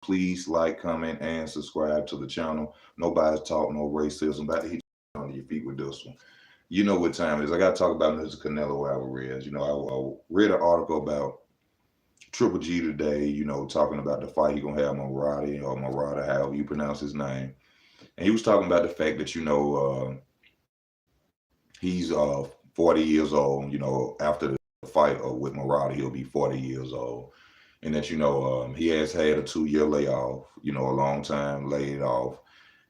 Please like, comment, and subscribe to the channel. Nobody's talking no racism. About to hit you on your feet with this one. You know what time it is. I got to talk about Mr. Canelo Alvarez. I read an article about Triple G today, talking about the fight he going to have Murata, however you pronounce his name. And he was talking about the fact that, he's 40 years old, after the fight with Murata, he'll be 40 years old. And that, he has had a 2-year layoff, a long time laid off.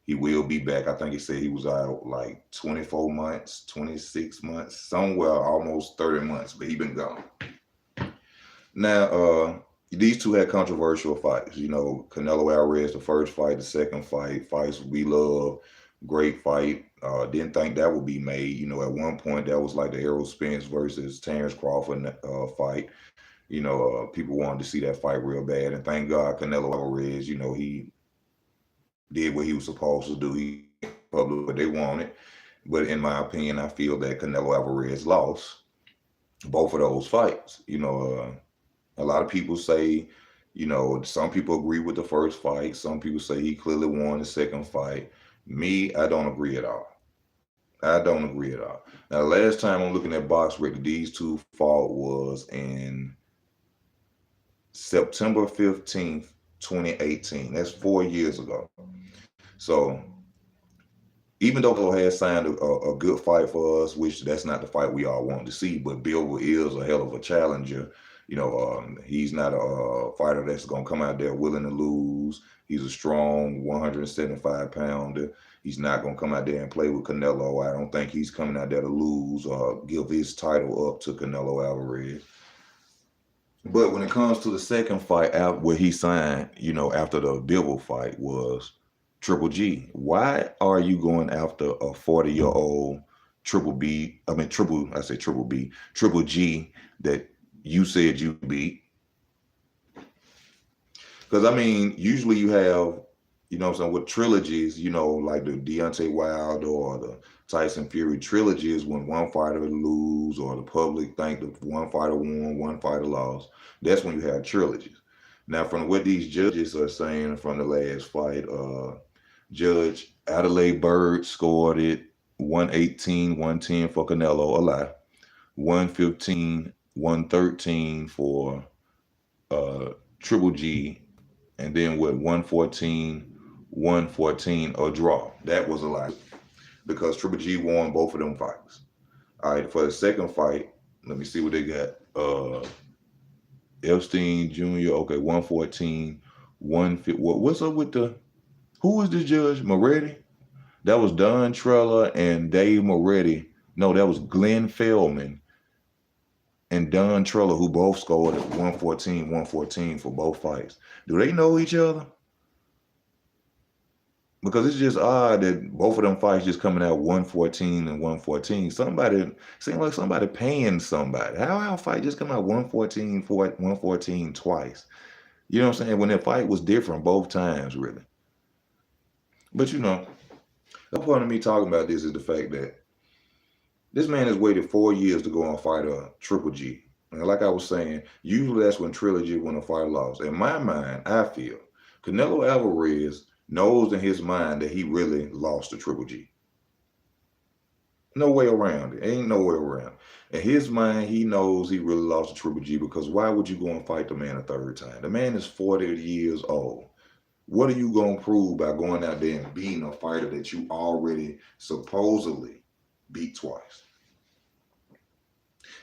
He will be back. I think he said he was out like 24 months, 26 months, somewhere almost 30 months, but he been gone. Now, these two had controversial fights. Canelo Alvarez, the first fight, the second fights we love, great fight. Didn't think that would be made. At one point that was like the Errol Spence versus Terrence Crawford fight. People wanted to see that fight real bad, and thank God Canelo Alvarez, he did what he was supposed to do. He published what they wanted. But in my opinion, I feel that Canelo Alvarez lost both of those fights. A lot of people say, some people agree with the first fight. Some people say he clearly won the second fight. Me, I don't agree at all. I don't agree at all. Now, the last time I'm looking at box record, these two fought was in September 15th, 2018. That's 4 years ago. So even though Bivol has signed a good fight for us, which that's not the fight we all want to see, but Bivol is a hell of a challenger. He's not a fighter that's going to come out there willing to lose. He's a strong 175-pounder. He's not going to come out there and play with Canelo. I don't think he's coming out there to lose or give his title up to Canelo Alvarez. But when it comes to the second fight out where he signed, after the Bivol fight was Triple G. Why are you going after a 40-year-old Triple G that you said you beat? Because, usually you have, with trilogies, like the Deontay Wilder or the Tyson Fury trilogies, when one fighter lose or the public think that one fighter won, one fighter lost. That's when you have trilogies. Now, from what these judges are saying from the last fight, Judge Adelaide Bird scored it 118, 110 for Canelo, a lie. 115, 113 for Triple G, and then with 114, 114 a draw. That was a lie because Triple G won both of them fights. All right, for the second fight, let me see what they got. Epstein Jr., okay, 114, 150. What's up with who was the judge? Moretti? That was Don Trella and Dave Moretti. No, that was Glenn Feldman and Don Trella, who both scored at 114, 114 for both fights. Do they know each other? Because it's just odd that both of them fights just coming out 114 and 114. Seems like somebody paying somebody. How our fight just come out 114 for 114 twice? You know what I'm saying? When that fight was different both times, really. But the point of me talking about this is the fact that this man has waited 4 years to go and fight a Triple G. And like I was saying, usually that's when trilogy when a fighter lost. In my mind, I feel Canelo Alvarez knows in his mind that he really lost to Triple G. No way around it. Ain't no way around. In his mind, he knows he really lost to Triple G because why would you go and fight the man a third time? The man is 40 years old. What are you going to prove by going out there and beating a fighter that you already supposedly beat twice?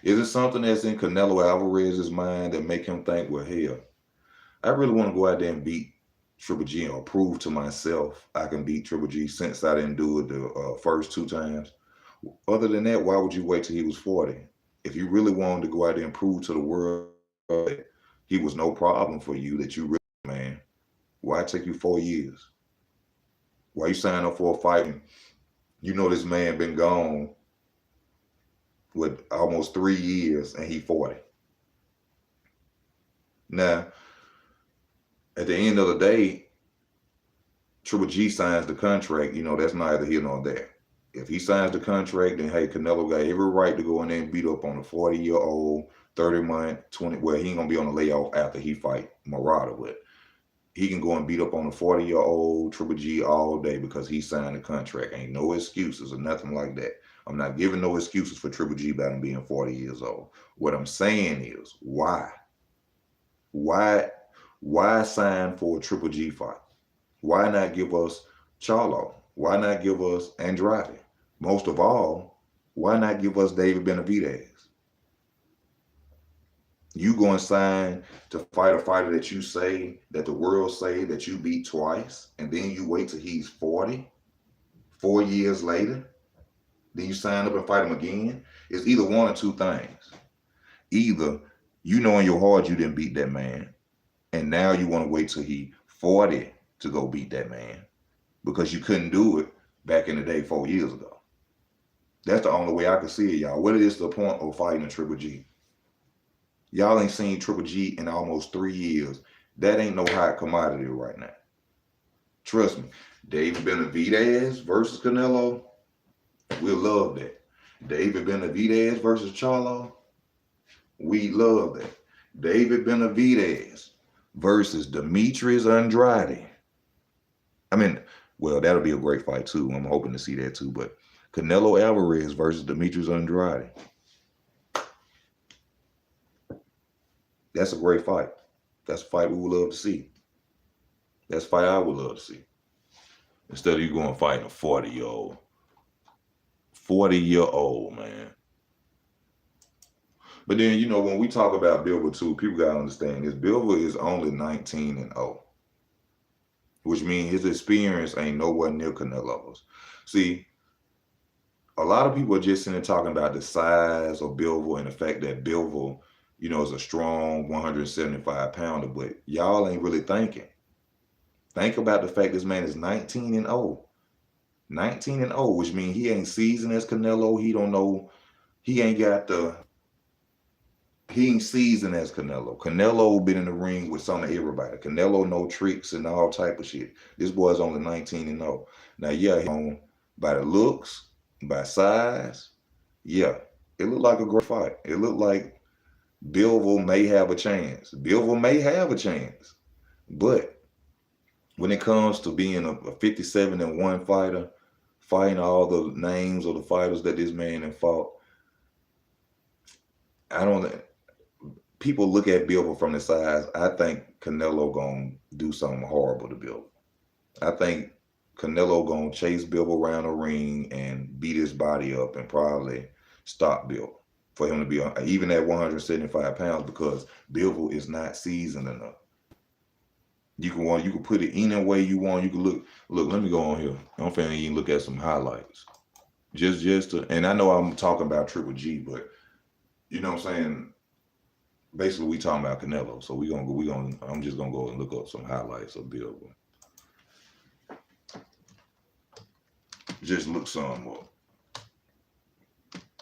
Is it something that's in Canelo Alvarez's mind that make him think, well, hell, I really want to go out there and beat Triple G or prove to myself I can beat Triple G since I didn't do it the first 2 times? Other than that, why would you wait till he was 40? If you really wanted to go out there and prove to the world that he was no problem for you, that you really, man, why take you 4 years? Why you sign up for a fight and this man been gone with almost 3 years and he 40? Now, at the end of the day, Triple G signs the contract, that's neither here nor there. If he signs the contract, then hey, Canelo got every right to go in there and beat up on a 40-year-old, 30-month, 20, well, he ain't gonna be on the layoff after he fight Murata, but he can go and beat up on a 40-year-old Triple G all day because he signed a contract. Ain't no excuses or nothing like that. I'm not giving no excuses for Triple G about him being 40 years old. What I'm saying is, why? Why sign for a Triple G fight? Why not give us Charlo? Why not give us Andrade? Most of all, why not give us David Benavidez? You go and sign to fight a fighter that you say, that the world say that you beat twice, and then you wait till he's 40, 4 years later, then you sign up and fight him again. It's either one or two things. Either you know in your heart you didn't beat that man, and now you want to wait till he's 40 to go beat that man because you couldn't do it back in the day 4 years ago. That's the only way I can see it, y'all. What is the point of fighting a Triple G? Y'all ain't seen Triple G in almost 3 years. That ain't no hot commodity right now. Trust me. David Benavidez versus Canelo, we'll love that. David Benavidez versus Charlo, we love that. David Benavidez versus Demetrius Andrade. I mean, well, that'll be a great fight too. I'm hoping to see that too. But Canelo Alvarez versus Demetrius Andrade. That's a great fight. That's a fight we would love to see. That's a fight I would love to see. Instead of you going fighting a 40-year-old. 40-year-old, man. But then, you know, when we talk about Bivol too, people got to understand this. Bivol is only 19-0. Which means his experience ain't nowhere near Canelo's. See, a lot of people are just sitting there talking about the size of Bivol and the fact that Bivol, you know, is a strong 175-pounder, but y'all ain't really thinking. Think about the fact this man is 19-0. 19-0, which means he ain't seasoned as Canelo. He don't know, he ain't seasoned as Canelo. Canelo been in the ring with some of everybody. Canelo know tricks and all type of shit. This boy's only 19-0. Now, yeah, by the looks, by size, yeah, it looked like a great fight. It looked like Bivol may have a chance. Bivol may have a chance. But when it comes to being a 57-1 fighter, fighting all the names of the fighters that this man has fought, people look at Bivol from the size. I think Canelo gonna do something horrible to Bivol. I think Canelo gonna chase Bivol around the ring and beat his body up and probably stop Bivol for him to be even at 175 pounds because Bivol is not seasoned enough. You can put it any way you want. You can look. Let me go on here. I'm finna even look at some highlights. Just to, and I know I'm talking about Triple G, but you know what I'm saying. Basically, we talking about Canelo, so I'm just gonna go and look up some highlights of Bivol. Just look some up.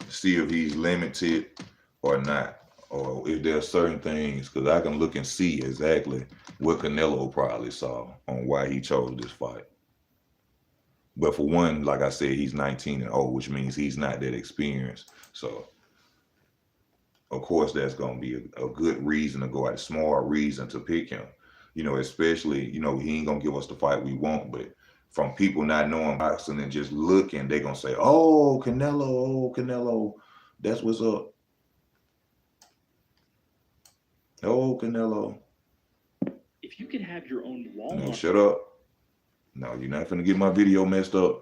See if he's limited or not, or if there are certain things, because I can look and see exactly what Canelo probably saw on why he chose this fight. But for one, like I said, he's 19-0, which means he's not that experienced. So, of course, that's going to be a good reason to go out, a smart reason to pick him. You know, especially, you know, he ain't going to give us the fight we want, but from people not knowing boxing and just looking, they're going to say, oh, Canelo, that's what's up. Oh, Canelo. If you could have your own Walmart. No, shut up. No, you're not finna get my video messed up.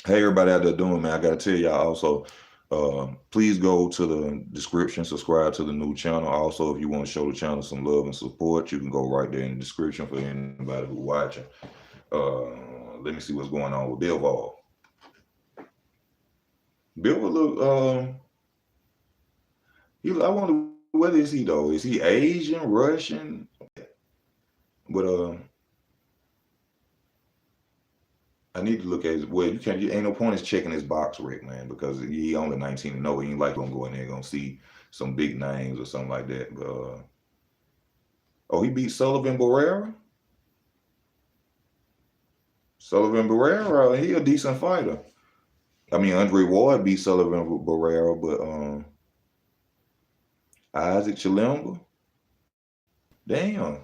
Hey, everybody out there doing, man, I got to tell y'all also, please go to the description, subscribe to the new channel. Also, if you want to show the channel some love and support, you can go right there in the description for anybody who's watching. Let me see what's going on with Bivol. Bivol look, I wonder, what is he though? Is he Asian, Russian? But I need to look at his, well, you ain't no point in checking his box rec, man, because he only 19-0. He ain't like gonna go in there gonna see some big names or something like that. But oh, he beat Sullivan Barrera. Sullivan Barrera, he a decent fighter. I mean, Andre Ward beat Sullivan Barrera, but Isaac Chilemba, damn.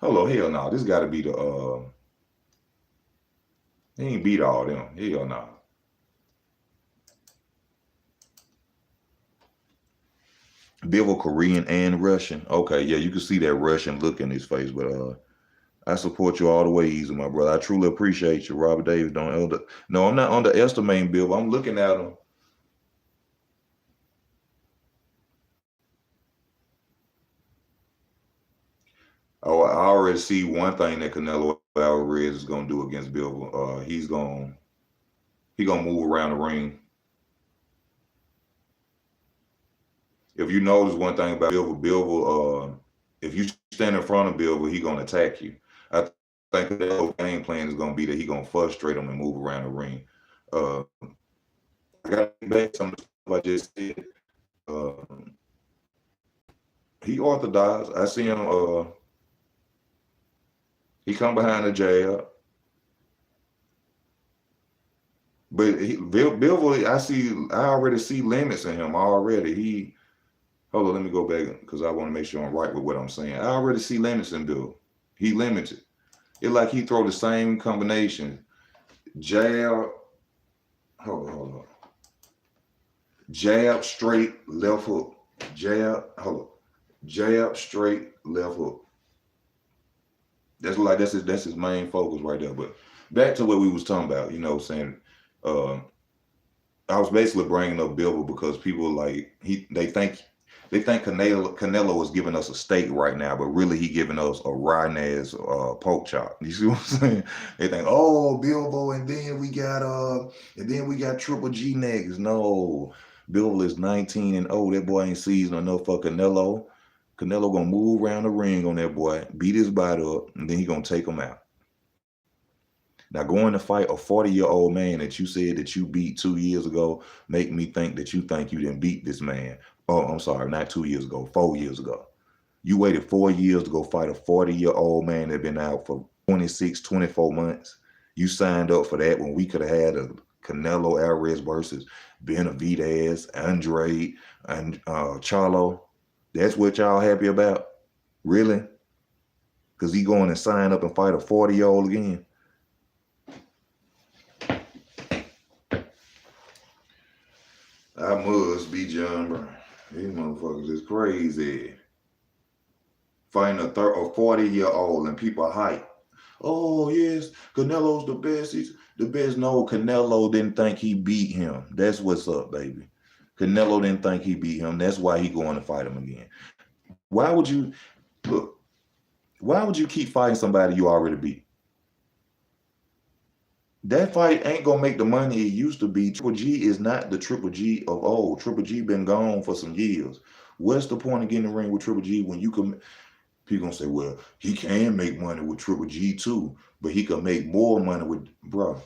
Hello, hell no. This got to be the he ain't beat all them. Hell no. Bivol Korean and Russian. Okay, yeah, you can see that Russian look in his face, but I support you all the way, Easy, my brother. I truly appreciate you, Robert Davis. No, I'm not underestimating Bivol. I'm looking at him. Oh, I already see one thing that Canelo Alvarez is gonna do against Bivol. He gonna move around the ring. If you notice one thing about Bivol, if you stand in front of Bivol, he gonna attack you. I think the game plan is gonna be that he gonna frustrate him and move around the ring. I got back some of the stuff I just said. He orthodox. I see him. He come behind the jab, but Bivol, I already see limits in him already. Hold on, let me go back because I want to make sure I'm right with what I'm saying. I already see limits in Bivol. He limited. It's like he throw the same combination. Jab. Hold on. Jab, straight, left hook. Jab. Hold on. Jab, straight, left hook. That's his main focus right there. But back to what we was talking about, saying I was basically bringing up Bivol because people they think Canelo is giving us a steak right now, but really he giving us a rotten ass pork chop. You see what I'm saying? They think, oh, Bivol, and then we got Triple G next. No, Bivol is 19-0. That boy ain't seasoned enough for Canelo. Canelo gonna move around the ring on that boy, beat his body up, and then he gonna take him out. Now, going to fight a 40-year-old man that you said that you beat 2 years ago make me think that you think you didn't beat this man. Oh, I'm sorry, not 2 years ago, 4 years ago. You waited 4 years to go fight a 40-year-old man that been out for 26, 24 months. You signed up for that when we could have had a Canelo Alvarez versus Benavidez, Andre, and Charlo. That's what y'all happy about? Really? Because he going to sign up and fight a 40-year-old again? I must be John Brown. These motherfuckers is crazy. Fighting a 40-year-old and people hype. Oh, yes, Canelo's the best. He's the best. No, Canelo didn't think he beat him. That's what's up, baby. Canelo didn't think he beat him. That's why he going to fight him again. Why would you keep fighting somebody you already beat? That fight ain't gonna make the money it used to be. Triple G is not the Triple G of old. Triple G been gone for some years. What's the point of getting in the ring with Triple G when you can? People gonna say, well, he can make money with Triple G too, but he can make more money with, bro.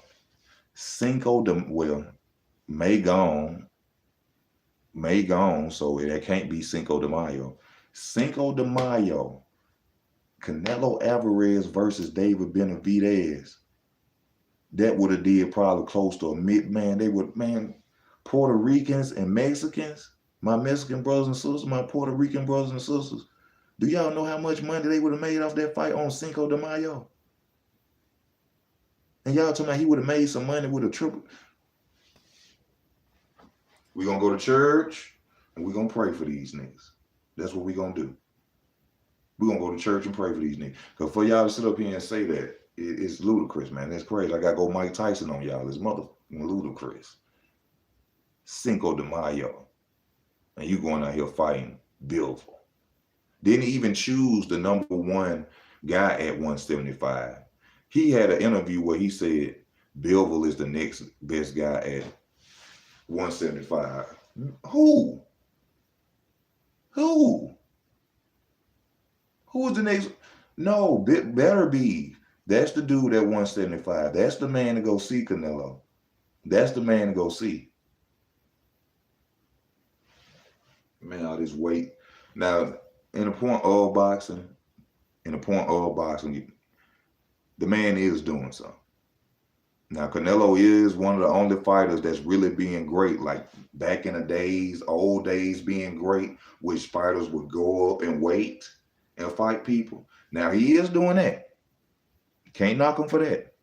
May gone, so that can't be Cinco de Mayo. Cinco de Mayo, Canelo Alvarez versus David Benavidez. That would have did probably close to Puerto Ricans and Mexicans, my Mexican brothers and sisters, my Puerto Rican brothers and sisters. Do y'all know how much money they would have made off that fight on Cinco de Mayo? And y'all talking about he would have made some money with a triple. We're going to go to church and we're going to pray for these niggas. That's what we're going to do. We're going to go to church and pray for these niggas. Because for y'all to sit up here and say that, it's ludicrous, man. That's crazy. I got to go Mike Tyson on y'all. It's motherfucking ludicrous. Cinco de Mayo. And you going out here fighting Bivol. Didn't even choose the number one guy at 175. He had an interview where he said Bivol is the next best guy at 175. Who? Who is the next? No, better be. That's the dude at 175. That's the man to go see Canelo. That's the man to go see. Man, all this weight. Now, in the point of boxing, the man is doing something. Now, Canelo is one of the only fighters that's really being great. Like back in the days, old days being great, which fighters would go up and wait and fight people. Now he is doing that. Can't knock him for that.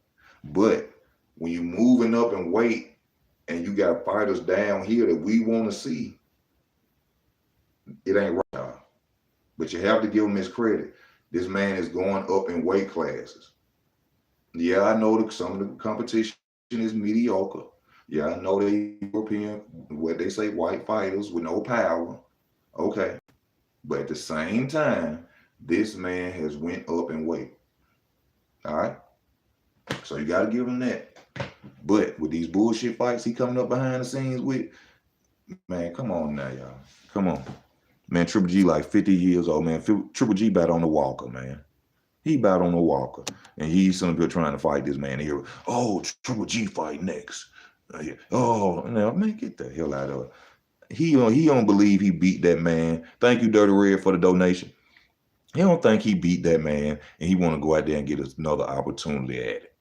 But when you moving up in weight and you got fighters down here that we want to see, it ain't right. But you have to give him his credit. This man is going up in weight classes. Yeah, I know that some of the competition is mediocre. Yeah, I know they European, what they say, white fighters with no power. Okay. But at the same time, this man has went up in weight. All right. So you got to give him that. But with these bullshit fights he coming up behind the scenes with, man, come on now, y'all. Come on. Man, Triple G like 50 years old, man. Triple G bat on the walker, man. He bat on the walker. And he's some people trying to fight this man here. Oh, Triple G fight next. Oh, now, man, get the hell out of it. He don't believe he beat that man. Thank you, Dirty Red, for the donation. He don't think he beat that man, and he want to go out there and get another opportunity at it.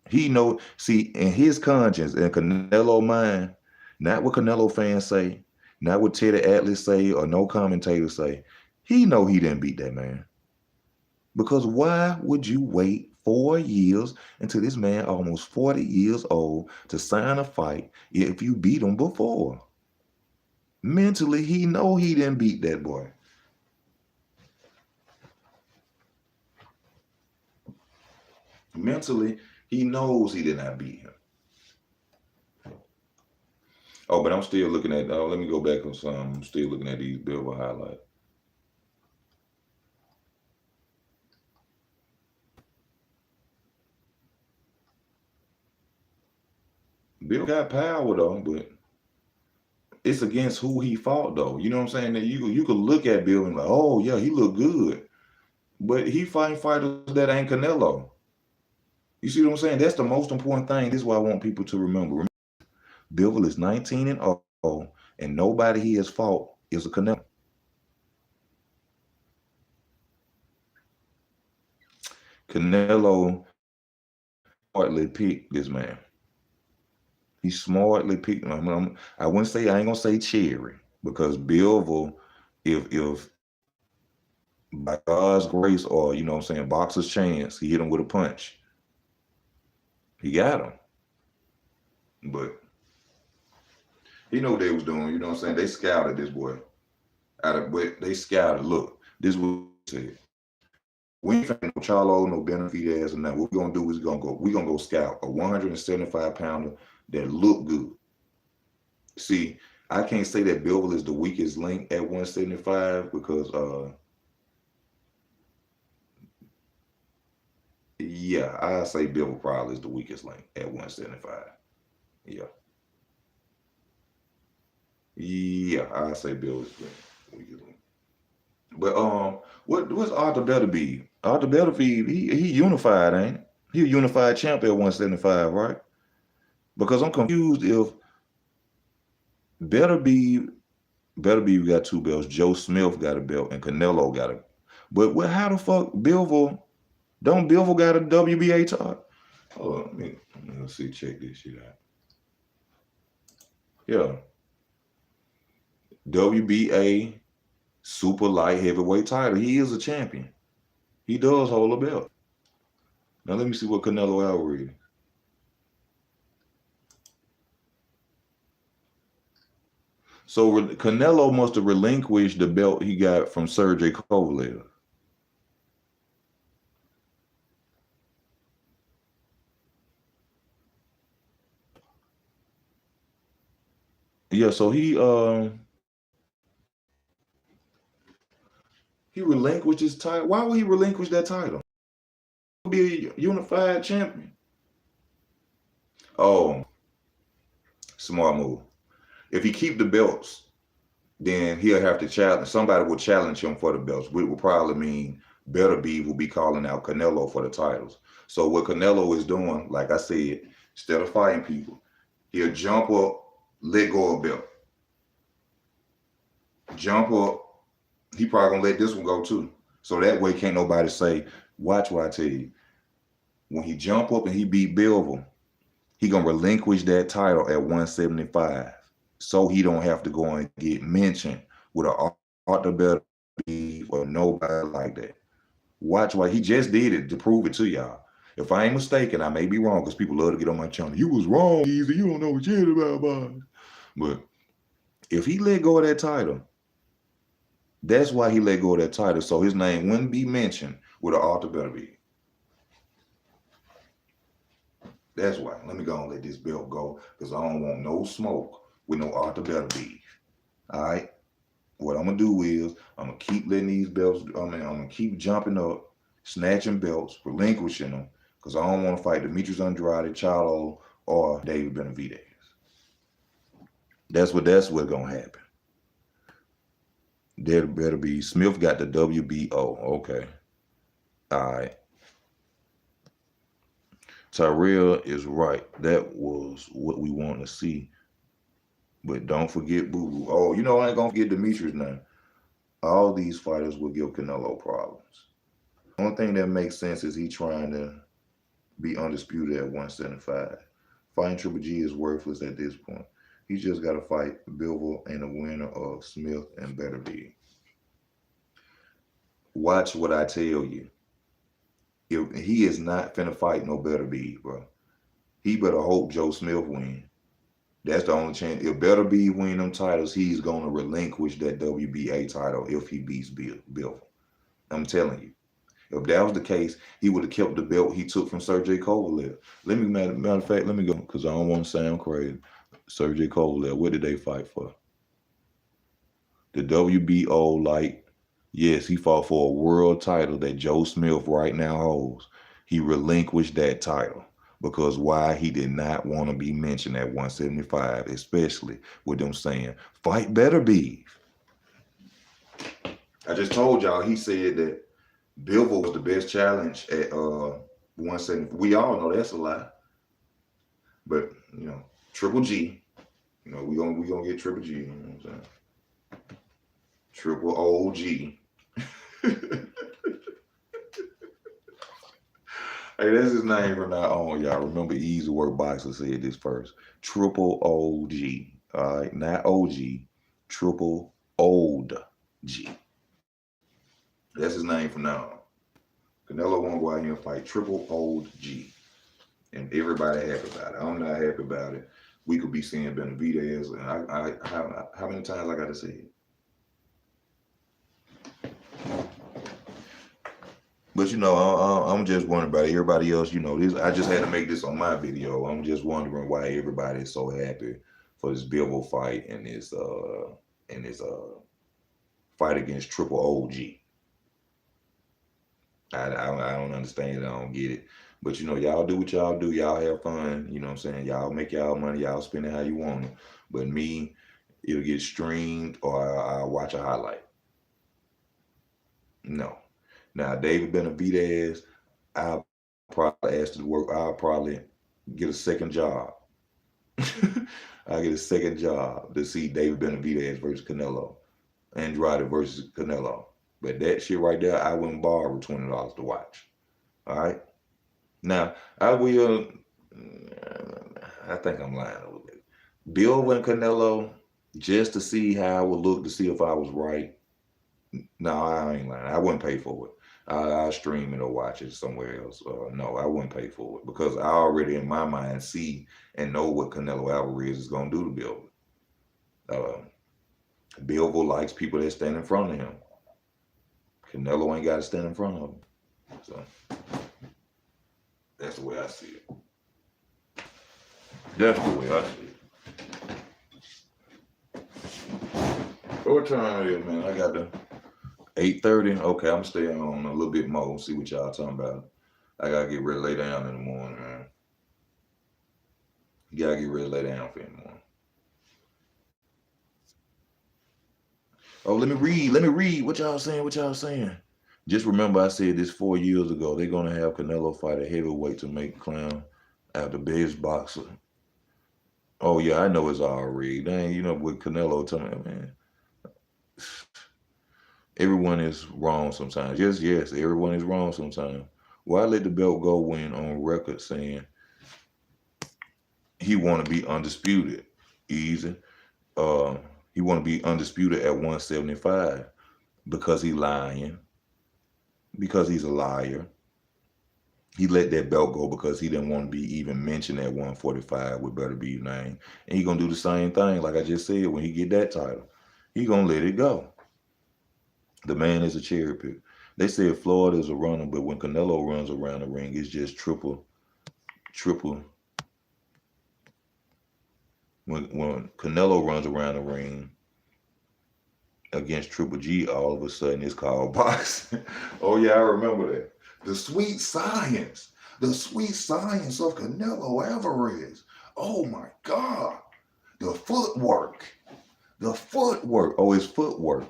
He know, see, in his conscience, in Canelo mind, not what Canelo fans say, not what Teddy Atlas say, or no commentators say, he know he didn't beat that man. Because why would you wait 4 years until this man almost 40 years old to sign a fight if you beat him before? Mentally, he know he didn't beat that boy. Mentally, he knows he did not beat him. Oh, but I'm still looking at, let me go back on some. I'm still looking at these Bivol highlights. Bill got power though, but it's against who he fought though. You know what I'm saying? That you could look at Bill and like, oh yeah, he look good. But he fighting fighters that ain't Canelo. You see what I'm saying? That's the most important thing. This is what I want people to remember. Bivol is 19-0, and nobody he has fought is a Canelo. Canelo smartly picked this man. He smartly picked him. I wouldn't say, I ain't gonna say cherry, because Bivol, if by God's grace, or you know what I'm saying, boxer's chance, he hit him with a punch. He got him. But he know what they was doing, you know what I'm saying? They scouted this boy. They scouted, look, this was said. We ain't fighting no Charlo, no benefit ass, and nothing. What we're gonna do is we're gonna go scout a 175 pounder that look good. See, I can't say that Bivol is the weakest link at 175 because yeah, I say Bivol probably is the weakest link at 175. Yeah. Yeah, I say Bivol is the weakest link. But what's Arthur Beterbiev? Arthur Beterbiev, he unified, ain't it? He a unified champ at 175, right? Because I'm confused if Beterbiev got 2 belts, Joe Smith got a belt, and Canelo got a. But how the fuck Bivol? Don't Bivol got a WBA title? Hold on, let's see, check this shit out. Yeah. WBA super light heavyweight title. He is a champion. He does hold a belt. Now let me see what Canelo Alvarez. So Canelo must have relinquished the belt he got from Sergey Kovalev. Yeah, so he relinquished his title. Why would he relinquish that title? Be a unified champion. Oh, smart move. If he keep the belts, then he'll have to challenge. Somebody will challenge him for the belts, which will probably mean Beterbiev will be calling out Canelo for the titles. So what Canelo is doing, like I said, instead of fighting people, he'll jump up, let go of belt. Jump up. He probably gonna let this one go too. So that way can't nobody say, watch what I tell you. When he jump up and he beat Bivol, he gonna relinquish that title at 175. So he don't have to go and get mentioned with an Arthur Beef or nobody like that. Watch why he just did it to prove it to y'all. If I ain't mistaken, I may be wrong because people love to get on my channel. You was wrong, Easy. You don't know what shit about boys. But if he let go of that title, that's why he let go of that title. So his name wouldn't be mentioned with an author better be. That's why. Let me go and let this belt go because I don't want no smoke with no author better be. All right. What I'm gonna do is I'm gonna keep letting these belts. I'm gonna keep jumping up, snatching belts, relinquishing them, because I don't want to fight Demetrius Andrade, Charlo, or David Benavidez. That's what's gonna happen. There better be Smith got the WBO. Okay, all right. Tyrell is right. That was what we want to see. But don't forget Boo Boo. Oh, you know I ain't gonna forget Demetrius now. All these fighters will give Canelo problems. The only thing that makes sense is he trying to be undisputed at 175. Fighting Triple G is worthless at this point. He's just got to fight Bivol and the winner of Smith and Beterbiev. Watch what I tell you. If he is not finna fight no Beterbiev, bro. He better hope Joe Smith win. That's the only chance. If Beterbiev win them titles, he's gonna relinquish that WBA title if he beats Bivol. I'm telling you. If that was the case, he would have kept the belt he took from Sergey Kovalev. Matter of fact, let me go because I don't want to sound crazy. Sergey Kovalev, what did they fight for? The WBO light. Yes, he fought for a world title that Joe Smith right now holds. He relinquished that title because why? He did not want to be mentioned at 175, especially with them saying, fight Beterbiev. I just told y'all, he said that Bivol was the best challenge at 170. We all know that's a lie. But, you know, Triple G, you know, we gonna get Triple G, you know what I'm saying? Triple OG. Hey, that's his name from now on, y'all. Remember, Easy Work Boxer said this first. Triple OG. All right, not OG. Triple Old G. That's his name from now on. Canelo won't go out here and fight Triple Old G. And everybody happy about it. I'm not happy about it. We could be seeing Benavidez. And how many times I got to say it? But you know, I'm just wondering about everybody else. You know, this I just had to make this on my video. I'm just wondering why everybody is so happy for this Bivol fight and this fight against Triple OG. I don't understand it. I don't get it. But you know, y'all do what y'all do. Y'all have fun. You know what I'm saying? Y'all make y'all money. Y'all spend it how you want it. But me, it'll get streamed or I'll watch a highlight. No. Now, David Benavidez, I'll probably ask to work. I'll probably get a second job. I'll get a second job to see David Benavidez versus Canelo. Andrade versus Canelo. But that shit right there, I wouldn't borrow $20 to watch. All right? Now, I will, I think I'm lying a little bit. Bill and Canelo, just to see how I would look, to see if I was right. No, I ain't lying. I wouldn't pay for it. I'll stream it or watch it somewhere else. No, I wouldn't pay for it because I already in my mind see and know what Canelo Alvarez is going to do to Bivol. Bivol likes people that stand in front of him. Canelo ain't got to stand in front of him. So that's the way I see it. That's the way I see it. What time it is, man? I got to 8:30. Okay, I'm staying on a little bit more. See what y'all talking about. I gotta get ready to lay down in the morning, man. You gotta get ready to lay down for in the morning. Oh, let me read. What y'all saying? Just remember I said this 4 years ago. They're gonna have Canelo fight a heavyweight to make clown out the best boxer. Oh yeah, I know it's all rigged. Dang, you know with Canelo telling me, man. Everyone is wrong sometimes. Yes, everyone is wrong sometimes. Why let the belt go when on record saying he want to be undisputed? Easy. He want to be undisputed at 175. because he's lying, because he's a liar. He let that belt go because he didn't want to be even mentioned at 145 with Better Be Your Name. And he gonna do the same thing, like I just said, when he get that title. He gonna let it go. The man is a cherry pick. They said Floyd is a runner, but when Canelo runs around the ring, it's just triple. When Canelo runs around the ring against Triple G, all of a sudden it's called boxing. Oh yeah, I remember that. The sweet science. The sweet science of Canelo Alvarez. Oh my God. The footwork. The footwork. Oh, it's footwork.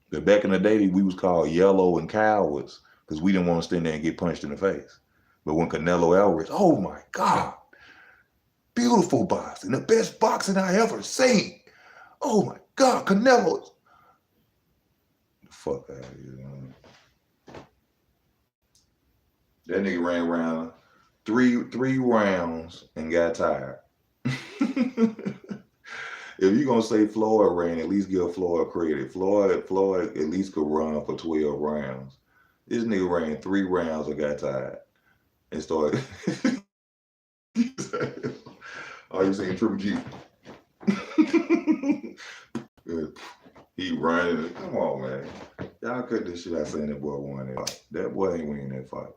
But back in the day, we was called yellow and cowards because we didn't want to stand there and get punched in the face. But when Canelo Alvarez, oh my God. Beautiful boxing. The best boxing I ever seen. Oh my God, Canelo. Fuck out of here, man. That nigga ran around three rounds and got tired. If you're gonna say Floyd ran, at least give Floyd credit. Floyd at least could run for 12 rounds. This nigga ran 3 rounds and got tired and started. Oh, you saying Triple G? He running. Come on, man. Y'all cut this shit out saying that boy won that fight. That boy ain't winning that fight.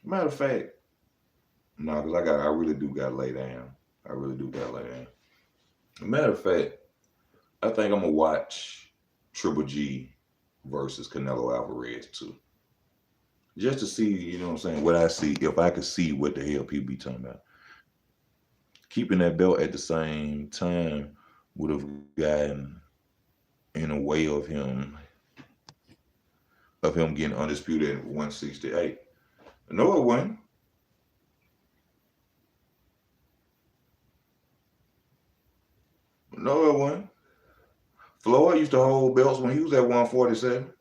Matter of fact, no, because I really do got to lay down. I really do got to lay down. Matter of fact, I think I'm going to watch Triple G versus Canelo Alvarez too. Just to see, you know what I'm saying, what I see, if I could see what the hell people be talking about. Keeping that belt at the same time would have gotten in a way of him getting undisputed at 168. No, it wasn't. No, it wasn't. Floyd used to hold belts when he was at 147.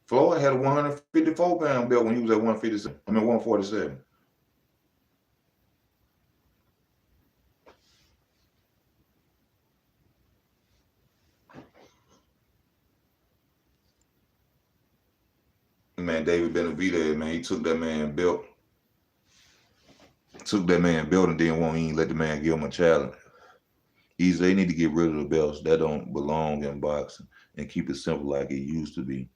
Floyd had a 154-pound belt when he was at 157. I mean 147. Man, David Benavidez, man, he took that man belt. And didn't want to even let the man give him a challenge. They need to get rid of the belts that don't belong in boxing and keep it simple like it used to be.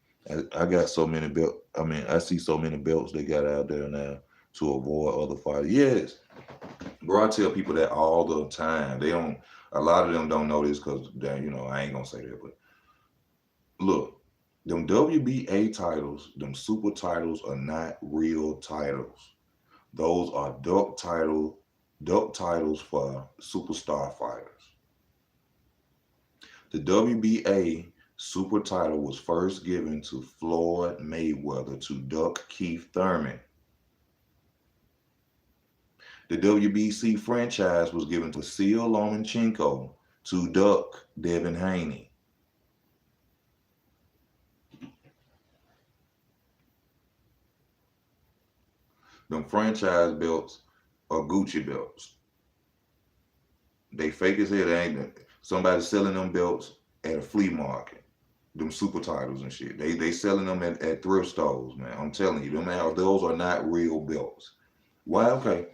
I got so many belts. I mean, I see so many belts they got out there now to avoid other fighters. Yes, bro, I tell people that all the time. A lot of them don't know this because, you know, I ain't gonna say that, but look, them WBA titles, them super titles are not real titles. Those are duck titles for superstar fighters. The WBA super title was first given to Floyd Mayweather to duck Keith Thurman. The WBC franchise was given to Vasil Lomachenko to duck Devin Haney. Them franchise belts are Gucci belts. They fake as hell. They ain't somebody selling them belts at a flea market. Them super titles and shit. They selling them at thrift stores, man. I'm telling you, those are not real belts. Why? Okay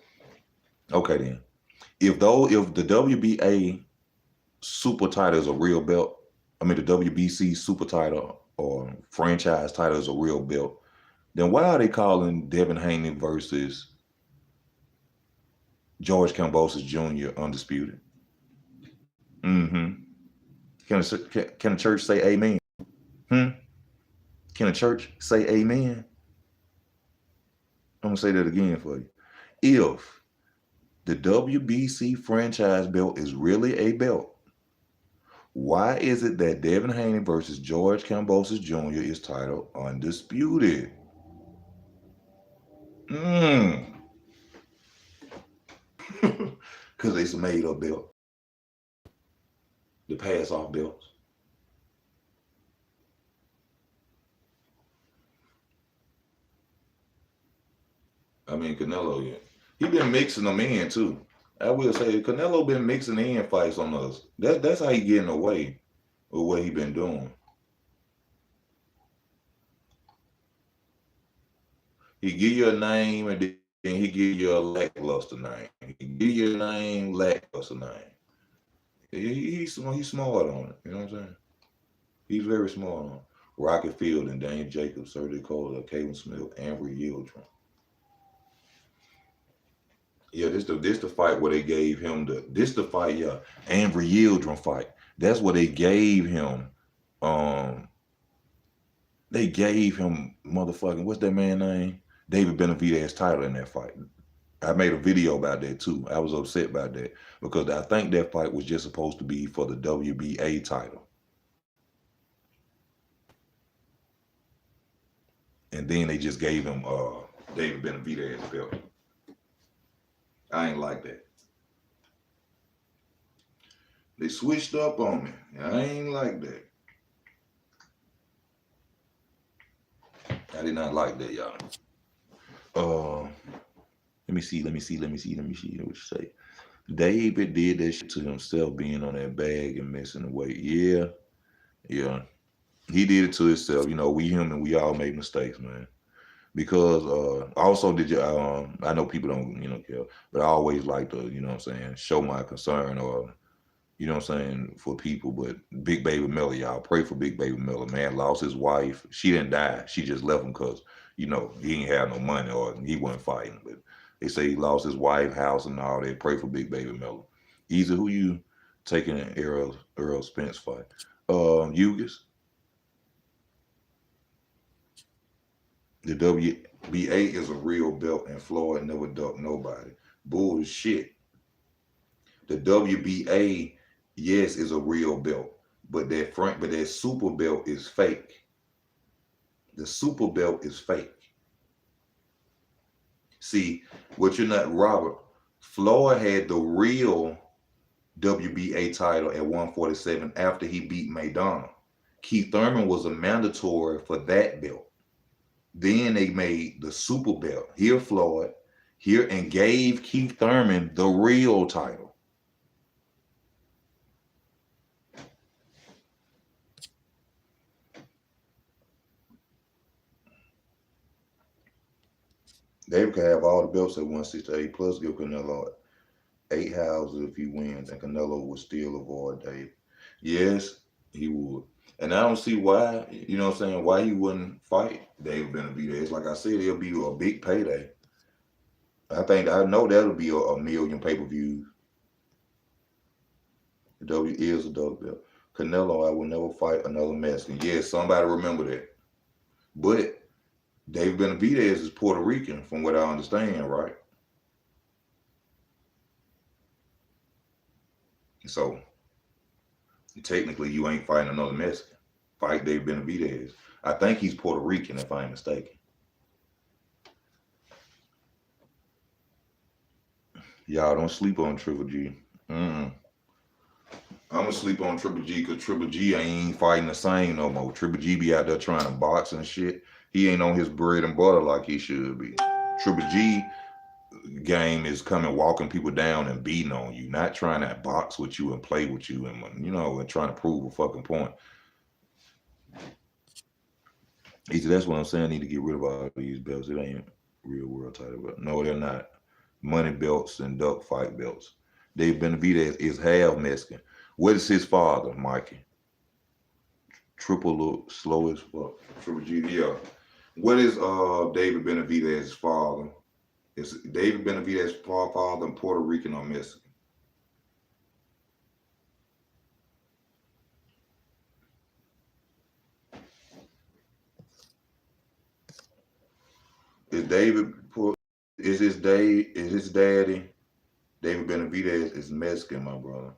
then. If the WBA super title is a real belt, I mean the WBC super title or franchise title is a real belt, then why are they calling Devin Haney versus George Kambosos Jr. undisputed? Mm-hmm. Can a church say amen? Can a church say amen? I'm gonna say that again for you. If the WBC franchise belt is really a belt, why is it that Devin Haney versus George Kambosos Jr. is titled undisputed? Because it's a made up belt. The pass off belts. I mean, Canelo, yeah. He been mixing them in too. I will say Canelo been mixing in fights on us. That's how he getting away. or what he been doing. He give you a name and then he give you a lackluster name. He give you a name, lackluster name. He's smart on it. You know what I'm saying? He's very smart on it. Rocket Field and Daniel Jacobs, Sergio Cole, Calvin Smith, Amber Yildirim. Yeah, this the fight where they gave him the fight, yeah, Amber Yildirim fight. That's what they gave him. Um, they gave him motherfucking what's that man name? David Benavidez title in that fight. I made a video about that too. I was upset about that because I think that fight was just supposed to be for the WBA title. And then they just gave him David Benavidez belt. I ain't like that. They switched up on me. I ain't like that. I did not like that, y'all. Let me see. What you say? David did that shit to himself, being on that bag and missing the weight. Yeah, yeah. He did it to himself. You know, we human, we all make mistakes, man. Because also did you I know people don't, care, but I always like to, what I'm saying, show my concern or, what I'm saying, for people. But Big Baby Miller, y'all pray for Big Baby Miller, man. Lost his wife. She didn't die. She just left him because, he ain't had no money or he wasn't fighting. But they say he lost his wife, house, and all that. Pray for Big Baby Miller. Easy, who you taking an Earl Spence fight? Hughes. The WBA is a real belt, and Floyd never ducked nobody. Bullshit. The WBA, yes, is a real belt, but that super belt is fake. The super belt is fake. See, what you're not, Robert. Floyd had the real WBA title at 147 after he beat Maidana. Keith Thurman was a mandatory for that belt. Then they made the super belt. Here, Floyd, here, and gave Keith Thurman the real title. David could have all the belts at 168 plus give Canelo 8 houses if he wins, and Canelo would still avoid David. Yes, he would. And I don't see why, why he wouldn't fight David Benavidez. Like I said, it'll be a big payday. I know that'll be a million pay-per-views. The W is a double belt. Canelo, I will never fight another Mexican. Yes, somebody remember that. But David Benavidez is Puerto Rican, from what I understand, right? So technically, you ain't fighting another Mexican. Fight David Benavidez. I think he's Puerto Rican, if I ain't mistaken. Y'all don't sleep on Triple G. I'm gonna sleep on Triple G because Triple G ain't fighting the same no more. Triple G be out there trying to box and shit. He ain't on his bread and butter like he should be. Triple G game is coming walking people down and beating on you, not trying to box with you and play with you and and trying to prove a fucking point. That's what I'm saying. I need to get rid of all these belts. It ain't real world title belt. No, they're not. Money belts and duck fight belts. Dave Benavidez is half Mexican. What is his father, Mikey? Triple look, slow as fuck. Triple G, yeah. What is David Benavidez's father? Is David Benavidez's father Puerto Rican or Mexican? Is David is his daddy David Benavidez is Mexican, my brother.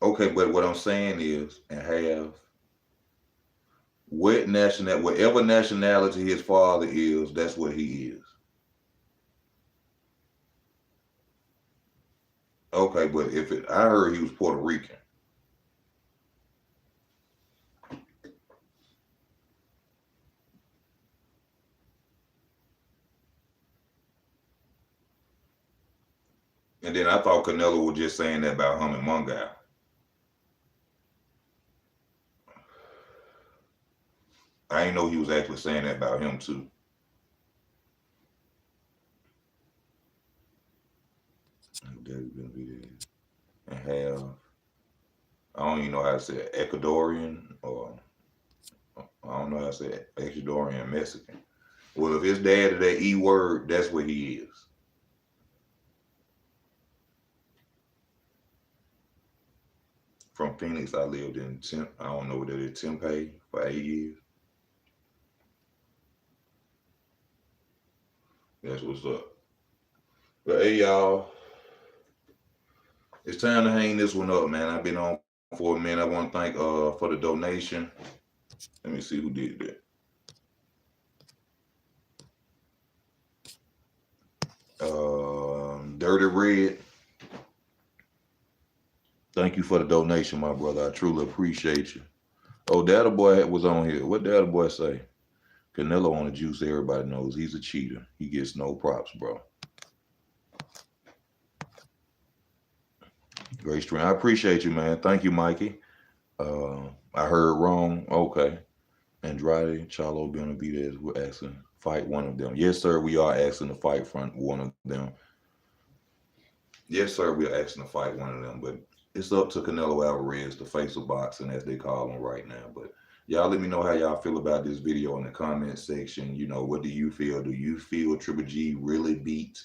Okay, but what I'm saying is, and whatever nationality his father is, that's what he is. Okay, but I heard he was Puerto Rican. And then I thought Canelo was just saying that about him and Mungai. I didn't know he was actually saying that about him too. Daddy's gonna be there and have, I don't even know how to say it, Ecuadorian, or I don't know how to say it, Ecuadorian Mexican. Well, if his dad is that E word, that's what he is. From Phoenix, I lived in I don't know what that is, Tempe for 8 years. That's what's up. But hey, y'all, it's time to hang this one up, man. I've been on for a minute. I want to thank for the donation. Let me see who did that. Dirty Red. Thank you for the donation, my brother. I truly appreciate you. Oh, Data Boy was on here. What Data Boy say? Canelo on the juice. Everybody knows he's a cheater. He gets no props, bro. Great stream. I appreciate you, man. Thank you, Mikey. I heard wrong. Okay. Andrade, Charlo Benavidez, we're asking fight one of them. Yes, sir. We are asking to fight front one of them. Yes, sir. We are asking to fight one of them. But it's up to Canelo Alvarez, the face of boxing, as they call him right now. But y'all let me know how y'all feel about this video in the comment section. You know, what do you feel? Do you feel Triple G really beat,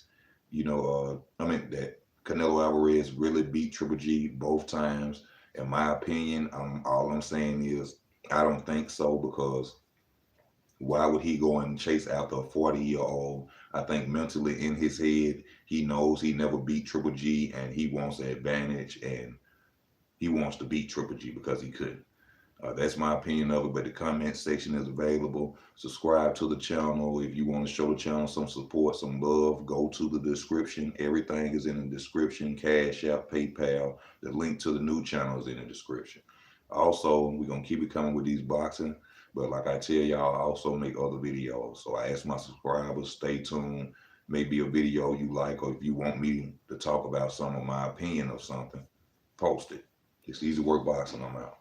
that Canelo Alvarez really beat Triple G both times? In my opinion, all I'm saying is I don't think so, because why would he go and chase after a 40-year-old? I think mentally in his head, he knows he never beat Triple G, and he wants the advantage, and he wants to beat Triple G because he couldn't. That's my opinion of it, but the comment section is available. Subscribe to the channel. If you want to show the channel some support, some love, go to the description. Everything is in the description. Cash App, PayPal. The link to the new channel is in the description. Also, we're going to keep it coming with these boxing. But like I tell y'all, I also make other videos. So I ask my subscribers, stay tuned. Maybe a video you like, or if you want me to talk about some of my opinion of something, post it. It's Easy Work Boxing. I'm out.